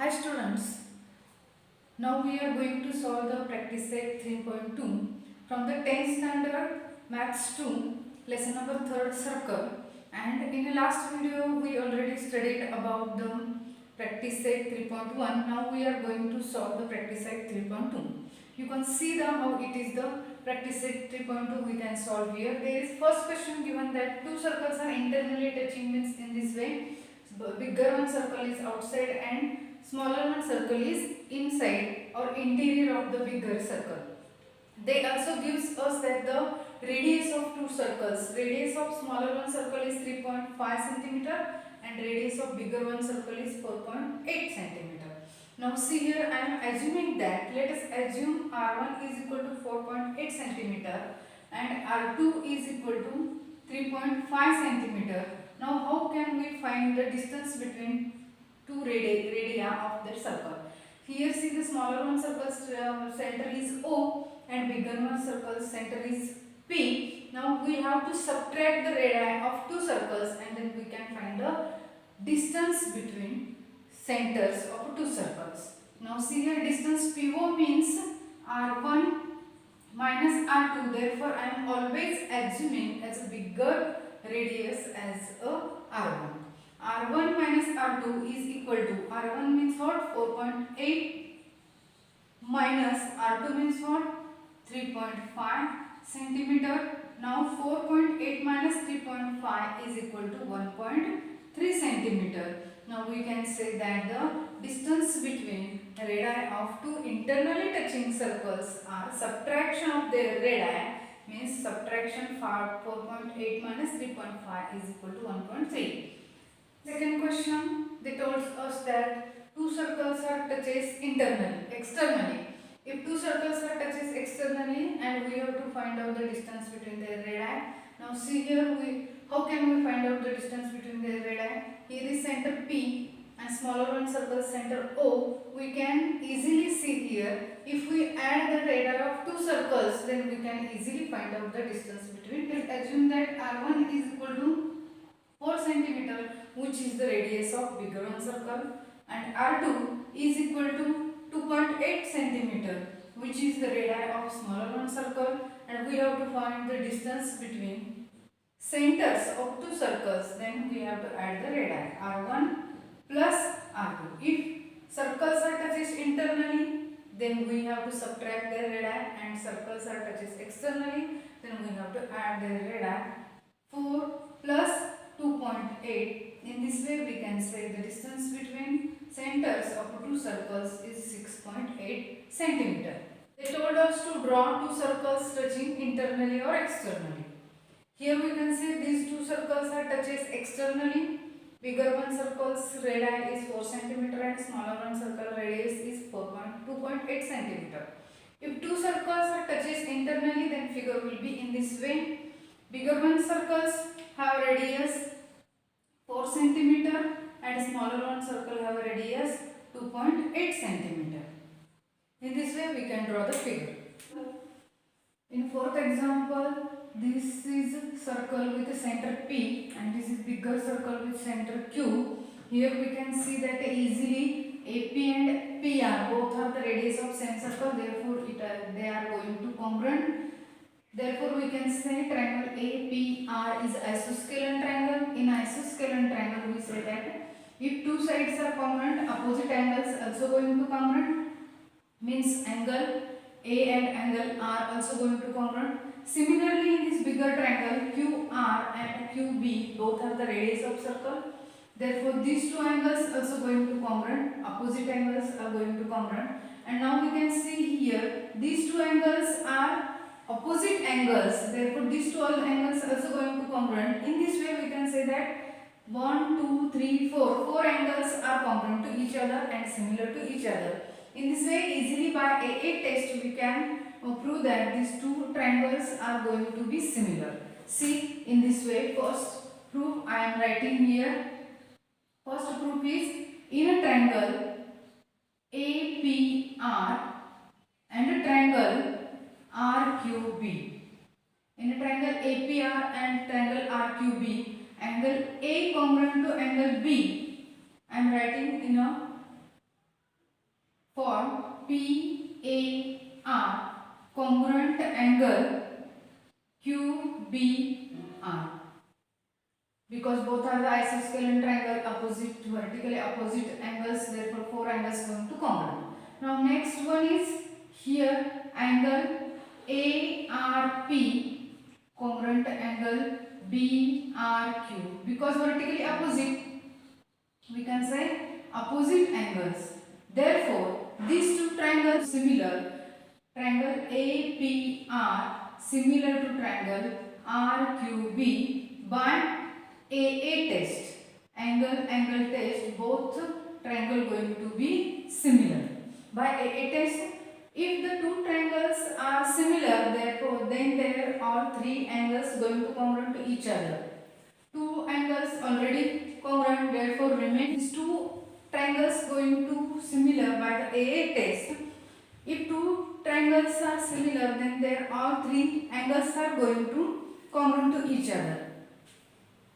Hi students, now we are going to solve the practice set 3.2 from the 10th standard maths 2 lesson number 3rd circle, and in the last video we already studied about the practice set 3.1. Now we are going to solve the practice set 3.2. You can see the how it is the practice set 3.2 we can solve here. There is first question given that two circles are internally touching, means in this way bigger one circle is outside and smaller one circle is inside or interior of the bigger circle. They also gives us that the radius of two circles, radius of smaller one circle is 3.5 centimeter and radius of bigger one circle is 4.8 centimeter. Now see here I am assuming that, let us assume R1 is equal to 4.8 centimeter and R2 is equal to 3.5 centimeter. Now how can we find the distance between two radii of the circle? Here see the smaller one circle's center is O and bigger one circle's center is P. Now we have to subtract the radii of two circles and then we can find the distance between centers of two circles. Now see here distance PO means R1 minus R2. Therefore I am always assuming as a bigger radius as a R1. R1 minus R2 is equal to, R1 means what? 4.8 minus R2 means what? 3.5 centimeter. Now 4.8 minus 3.5 is equal to 1.3 centimeter. Now we can say that the distance between radii of two internally touching circles are subtraction of their radii, means subtraction 4.8 minus 3.5 is equal to 1.3. Second question, they told us that two circles are touches internally, externally. If two circles are touches externally and we have to find out the distance between their radii. Now see here how can we find out the distance between their radii? Here is center P and smaller one circle center O. We can easily see here, if we add the radii of two circles then we can easily find out the distance between. Let's assume that R1 is equal to 4 centimeter, which is the radius of bigger one circle, and R2 is equal to 2.8 centimeter, which is the radii of smaller one circle, and we have to find the distance between centers of two circles. Then we have to add the radii R1 plus R2. If circles are touches internally, then we have to subtract their radii, and circles are touches externally, then we have to add their radii. 4 plus 2.8. In this way we can say the distance between centers of two circles is 6.8 centimeter. They told us to draw two circles touching internally or externally. Here we can see these two circles are touches externally. Bigger one circle's radii is 4 centimeter and smaller one circle radius is 2.8 centimeter. If two circles are touches internally, then figure will be in this way. Bigger one circles have radius 4 centimeter and smaller one circle have radius 2.8 centimeter. In this way we can draw the figure. In fourth example, this is circle with a center P and this is bigger circle with center Q. Here we can see that easily AP and PR both have the radius of same circle, therefore they are going to congruent. Therefore we can say triangle APR is isosceles triangle. In isosceles triangle we say that if two sides are congruent, opposite angles also going to congruent, means angle A and angle R also going to congruent. Similarly in this bigger triangle QR and QB both have the radius of circle. Therefore these two angles also going to congruent, opposite angles are going to congruent. And now we can see here these two angles are opposite angles, therefore these two angles also going to congruent. In this way we can say that 1, 2, 3, 4. 4 angles are congruent to each other and similar to each other. In this way easily by AA test we can prove that these two triangles are going to be similar. See in this way, first proof I am writing here. First proof is in a triangle APR and a triangle RQB. In a triangle APR and triangle RQB, angle A congruent to angle B. I am writing in a PAR congruent angle QBR, because both are the isosceles triangle opposite, vertically opposite angles, therefore four angles going to congruent. Now next one is here angle ARP congruent angle BRQ, because vertically opposite we can say opposite angles, therefore these two triangles similar, triangle APR similar to triangle RQB by AA test, angle test, both triangle going to be similar. By AA test, if the two triangles are similar, therefore then there are three angles going to congruent to each other. Two angles already congruent, therefore remain these two triangles going to similar by the AA test. If two triangles are similar, then there are three angles are going to congruent to each other.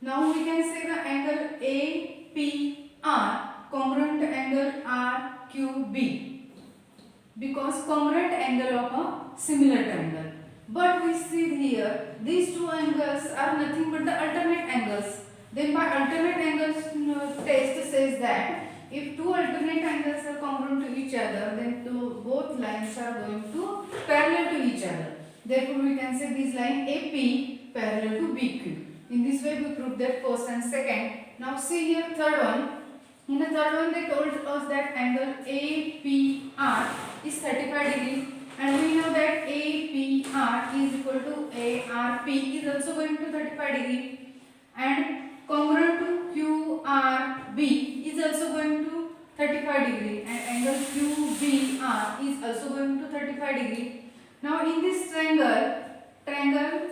Now we can say the angle APR congruent angle RQB, because congruent angle of a similar triangle. But we see here these two angles are nothing but the alternate angles. Then by alternate angles test says that if two alternate angles are congruent to each other, then both lines are going to parallel to each other. Therefore we can say this line AP parallel to BQ. In this way we prove that first and second. Now see here third one. In the third one they told us that angle APR is 35 degree, and we know that APR is equal to ARP is also going to 35 degree, and congruent to QRB is also going to 35 degree, and angle QBR is also going to 35 degree. Now in this triangle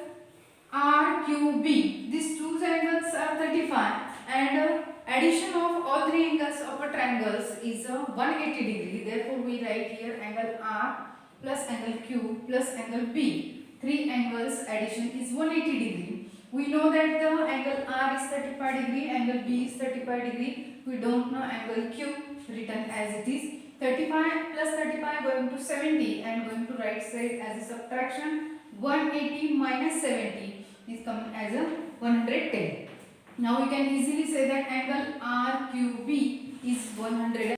RQB, these two angles are 35, and addition of all three angles of a triangles is 180 degree. Therefore we write here angle R plus angle Q plus angle B. Three angles addition is 180 degree. We know that the angle R is 35 degree, angle B is 35 degree. We don't know angle Q, written as it is. 35 plus 35 going to 70, and going to right side as a subtraction. 180 minus 70 is coming as a 110. Now we can easily say that angle RQB is 100.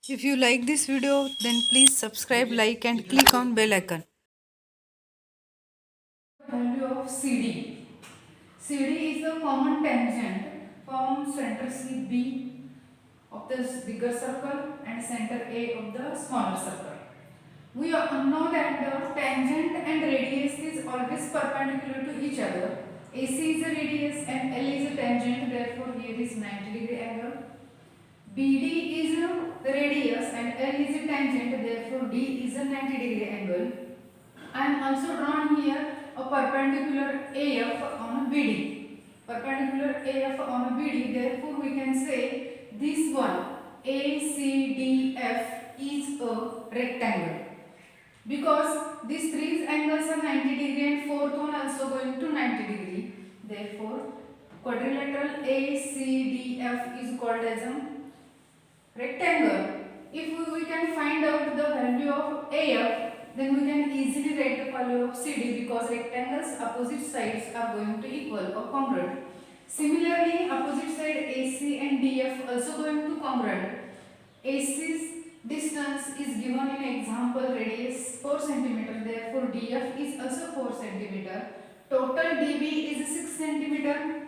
If you like this video, then please subscribe, like and click on bell icon. Value of CD. CD is the common tangent from center CB of the bigger circle and center A of the smaller circle. We know that the tangent and radius is always perpendicular to each other. AC is a radius and L is a tangent, therefore here is 90 degree angle. BD is a radius and L is a tangent, therefore D is a 90 degree angle. I am also drawn here a perpendicular AF on a BD. Perpendicular AF on a BD, therefore we can say this one ACDF is a rectangle, because these three angles are 90 degree and fourth one also going to 90 degree. Therefore quadrilateral ACDF is called as a rectangle. If we can find out the value of AF, then we can easily write the value of CD, because rectangles opposite sides are going to equal or congruent. Similarly, opposite side AC and DF also going to congruent. AC's distance is given in example radius 4 cm, therefore DF is also 4 cm. Total DB is 6 cm.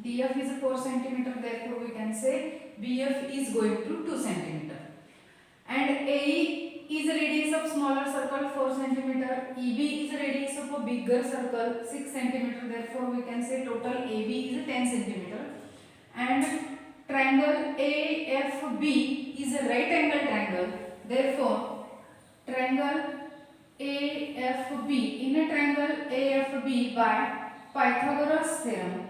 DF is 4 cm, therefore we can say BF is going to 2 cm. And AE is a radius of smaller circle 4 cm. EB is a radius of a bigger circle 6 cm, therefore we can say total AB is 10 cm. And triangle AFB is a right angle triangle, therefore triangle AFB, in a triangle AFB by Pythagoras theorem,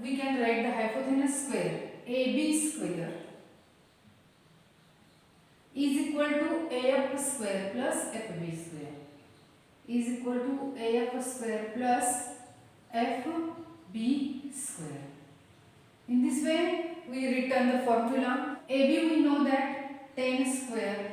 we can write the hypotenuse square AB square is equal to AF square plus FB square is equal to AF square plus FB square. rewritten the formula. AB we know that 10 square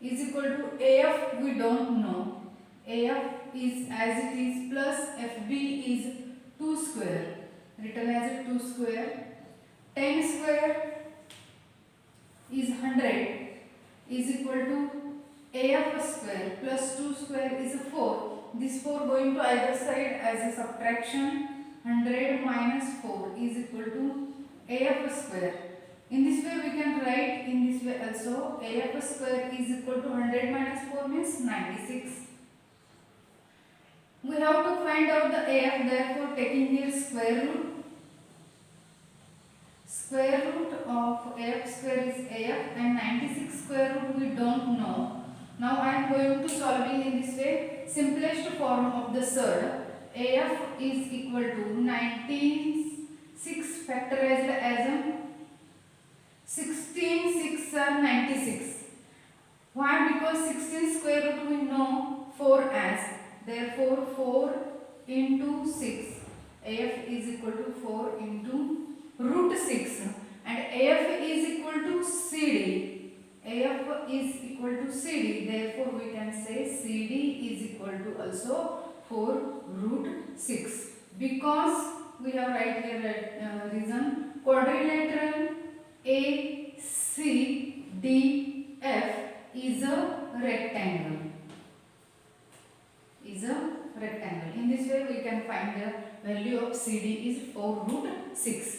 is equal to AF we don't know. AF is as it is plus FB is 2 square, written as 2 square. 10 square is 100 is equal to AF square plus 2 square is 4. This 4 going to either side as a subtraction. 100 minus 4 is equal to AF square. In this way we can write in this way also. AF square is equal to 100 minus 4 means 96. We have to find out the AF, therefore taking here square root. Square root of AF square is AF and 96 square root we don't know. Now I am going to solving in this way. Simplest form of the surd. AF is equal to 96 factorized as 16 6 are 96. Why? Because 16 square root we know 4 as. Therefore 4 into 6. AF is equal to 4 into root 6. And AF is equal to CD. AF is equal to CD. Therefore we can say CD is equal to also 4 root 6. Because we have right here reason quadrilateral ACDF is a rectangle. In this way we can find the value of CD is 4 root 6.